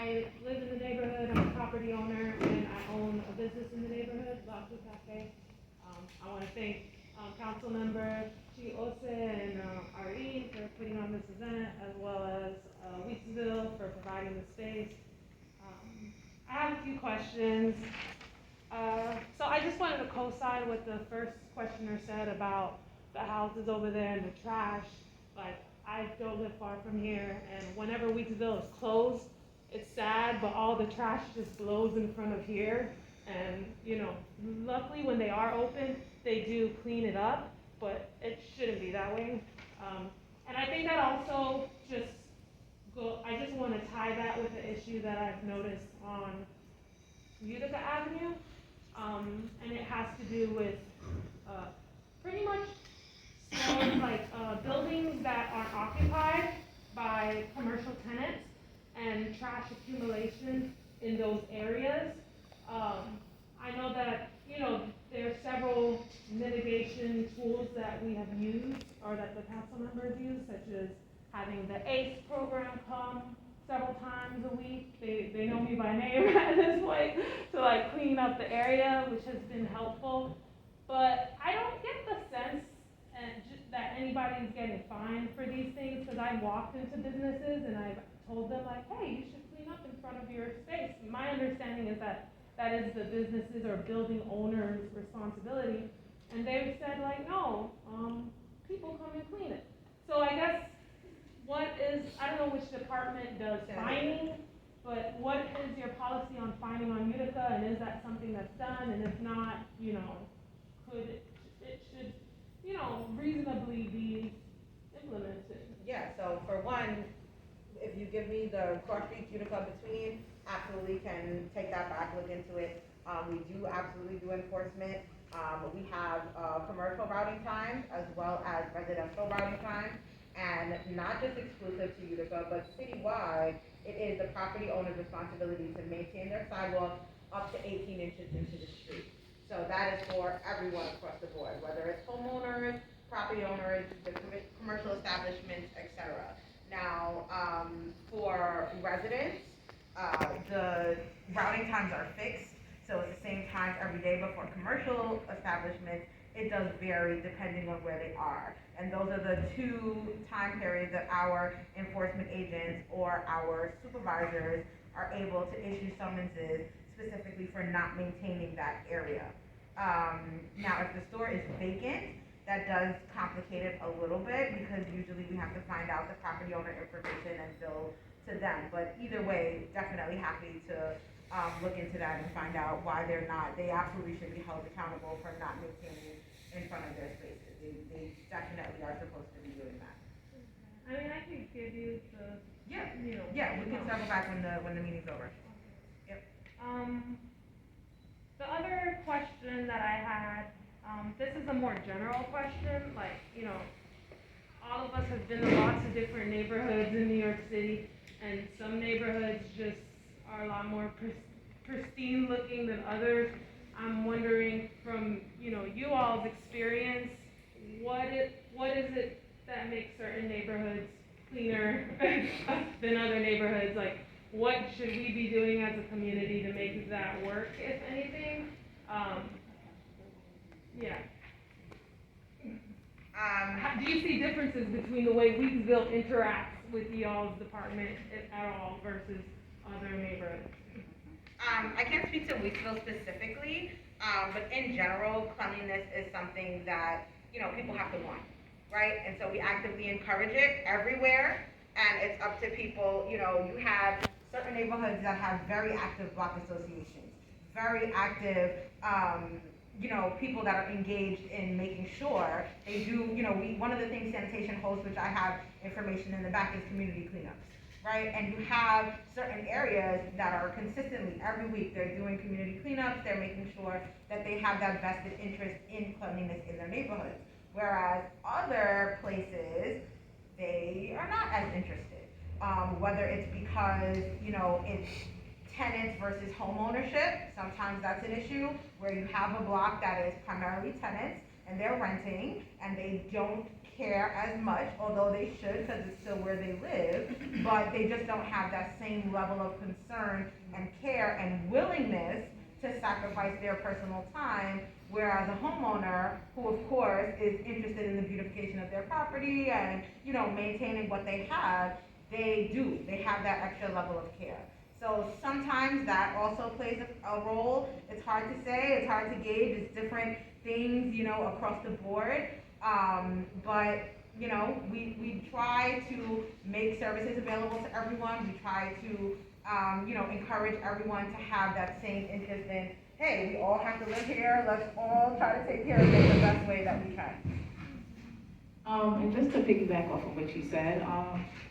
I live in the neighborhood, I'm a property owner, and I own a business in the neighborhood, Laku Cafe. I wanna thank, Councilmember Chiose and, Arlene for putting on this event, as well as, Weeksville for providing the space. I have a few questions. So I just wanted to co-sign what the first questioner said about the houses over there and the trash. Like, I don't live far from here, and whenever Weeksville is closed, it's sad, but all the trash just blows in front of here. And, luckily when they are open, they do clean it up, but it shouldn't be that way. And I think that also I just wanna tie that with the issue that I've noticed on Utica Avenue. And it has to do with, pretty much buildings that aren't occupied by commercial tenants and trash accumulation in those areas. I know that, there are several mitigation tools that we have used, or that the council members use, such as having the ACE program come several times a week. They know me by name at this point, to clean up the area, which has been helpful. But I don't get the sense that anybody's getting fined for these things, because I've walked into businesses and I've told them hey, you should clean up in front of your space. My understanding is that is the businesses or building owners' responsibility, and they've said no, people come and clean it. So I guess, I don't know which department does fining, but what is your policy on fining on Utica, and is that something that's done, and if not, could it should, reasonably be implemented? Yeah, so for one, if you give me the cross streets Utica between, absolutely can take that back, look into it. We do absolutely do enforcement. We have commercial routing times as well as residential routing times, and not just exclusive to Utica, but citywide, it is the property owner's responsibility to maintain their sidewalks up to 18 inches into the street. So that is for everyone across the board, whether it's homeowners, property owners, the commercial establishments, etc. Now, for residents, the routing times are fixed, so it's the same times every day, but for commercial establishments, it does vary depending on where they are. And those are the two time periods that our enforcement agents or our supervisors are able to issue summonses specifically for not maintaining that area. Now, if the store is vacant, that does complicate it a little bit, because usually we have to find out the property owner information and bill to them. But either way, definitely happy to look into that and find out why they absolutely should be held accountable for not maintaining in front of their spaces. They definitely are supposed to be doing that. I mean, I can give you the, Yeah, we can circle back when the meeting's over. Yep. The other question that I had, this is a more general question, all of us have been to lots of different neighborhoods in New York City, and some neighborhoods just are a lot more pristine looking than others. I'm wondering from, you all's experience, what is it that makes certain neighborhoods cleaner than other neighborhoods? What should we be doing as a community to make that work, if anything? Yeah. Do you see differences between the way Weeksville interacts with y'all's department at all versus other neighborhoods? I can't speak to Weeksville specifically, but in general, cleanliness is something that, people have to want, right? And so we actively encourage it everywhere, and it's up to people. You have certain neighborhoods that have very active block associations, very active, people that are engaged in making sure they do, one of the things sanitation hosts, which I have information in the back, is community cleanups. Right, and you have certain areas that are consistently every week they're doing community cleanups. They're making sure that they have that vested interest in cleanliness in their neighborhoods. Whereas other places, they are not as interested. Whether it's because it's tenants versus home ownership. Sometimes that's an issue where you have a block that is primarily tenants, and they're renting, and they don't care as much, although they should, because it's still where they live, but they just don't have that same level of concern and care and willingness to sacrifice their personal time, whereas a homeowner, who of course is interested in the beautification of their property and, maintaining what they have, they have that extra level of care. So sometimes that also plays a role. It's hard to say, it's hard to gauge, it's different things, across the board. But, we try to make services available to everyone. We try to, encourage everyone to have that same interest in, hey, we all have to live here, let's all try to take care of it the best way that we can. And just to piggyback off of what you said,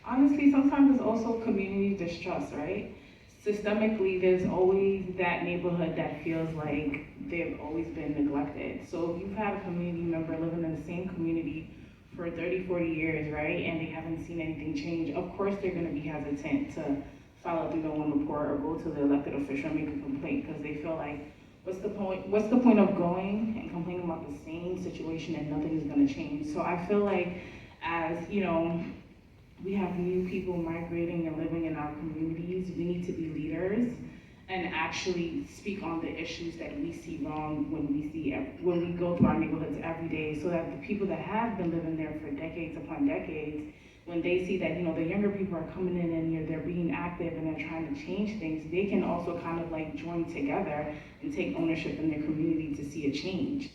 honestly, sometimes it's also community distrust, right? Systemically, there's always that neighborhood that feels like they've always been neglected. So if you've had a community member living in the same community for 30, 40 years, right, and they haven't seen anything change, of course they're gonna be hesitant to file a 301 report or go to the elected official and make a complaint, because they feel like, what's the point of going and complaining about the same situation and nothing is gonna change? So I feel like, as we have new people migrating and living in our communities, we need to be leaders and actually speak on the issues that we see wrong when we go through our neighborhoods every day, so that the people that have been living there for decades upon decades, when they see that, the younger people are coming in and they're being active and they're trying to change things, they can also kind of like join together and take ownership in their community to see a change,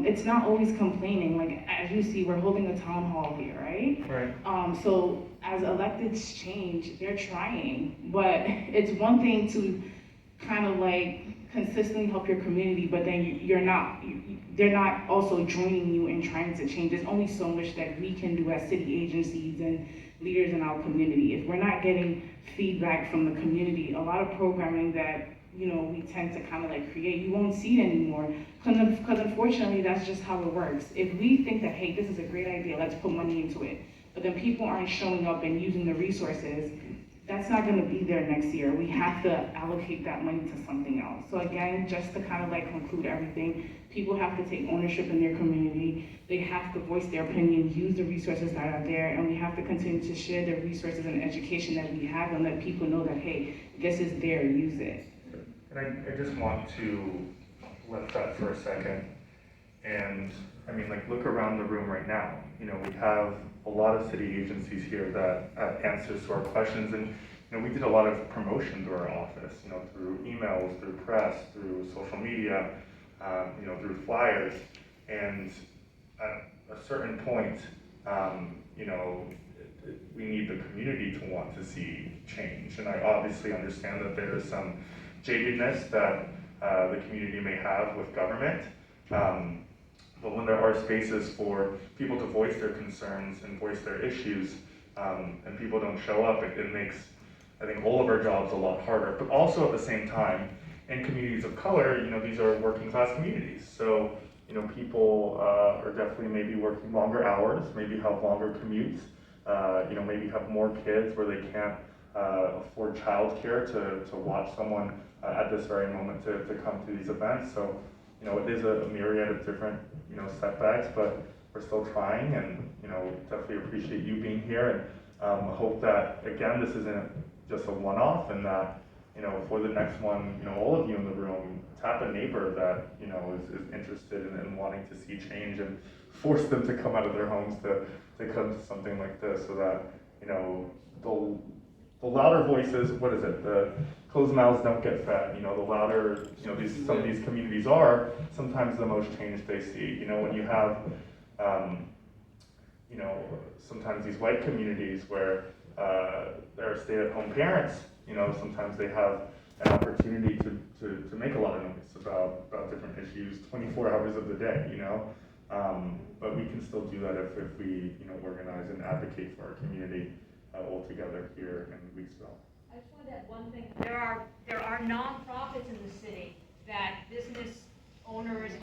It's not always complaining. Like, as you see, we're holding a town hall here, right? Right. So as electeds change, they're trying, but it's one thing to kind of like consistently help your community, but then they're not also joining you in trying to change. There's only so much that we can do as city agencies and leaders in our community. If we're not getting feedback from the community, a lot of programming that we tend to kind of like create, you won't see it anymore, because unfortunately that's just how it works. If we think that, hey, this is a great idea, let's put money into it, but then people aren't showing up and using the resources, that's not going to be there next year. We have to allocate that money to something else. So again, just to kind of like conclude everything, people have to take ownership in their community. They have to voice their opinion, use the resources that are there, and we have to continue to share the resources and education that we have and let people know that, hey, this is there, use it. And I just want to lift that for a second. And I mean, like, look around the room right now. We have a lot of city agencies here that have answers to our questions. And we did a lot of promotion through our office, through emails, through press, through social media, through flyers. And at a certain point, we need the community to want to see change. And I obviously understand that there is some jadedness that the community may have with government. But when there are spaces for people to voice their concerns and voice their issues, and people don't show up, it makes, I think, all of our jobs a lot harder. But also at the same time, in communities of color, these are working class communities. So, people are definitely maybe working longer hours, maybe have longer commutes, maybe have more kids where they can't afford childcare to watch someone at this very moment to come to these events. So, it is a myriad of different, setbacks, but we're still trying, and, definitely appreciate you being here, and hope that, again, this isn't just a one-off, and that, for the next one, all of you in the room, tap a neighbor that, is interested in wanting to see change, and force them to come out of their homes to come to something like this, so that, the louder voices, what is it? The closed mouths don't get fed. The louder, some of these communities are, sometimes the most change they see. When you have, sometimes these white communities where there are stay-at-home parents, sometimes they have an opportunity to make a lot of noise about different issues 24 hours of the day, but we can still do that if we, organize and advocate for our community all together here in Weeksville. I just want to add one thing. There are nonprofits in the city that business owners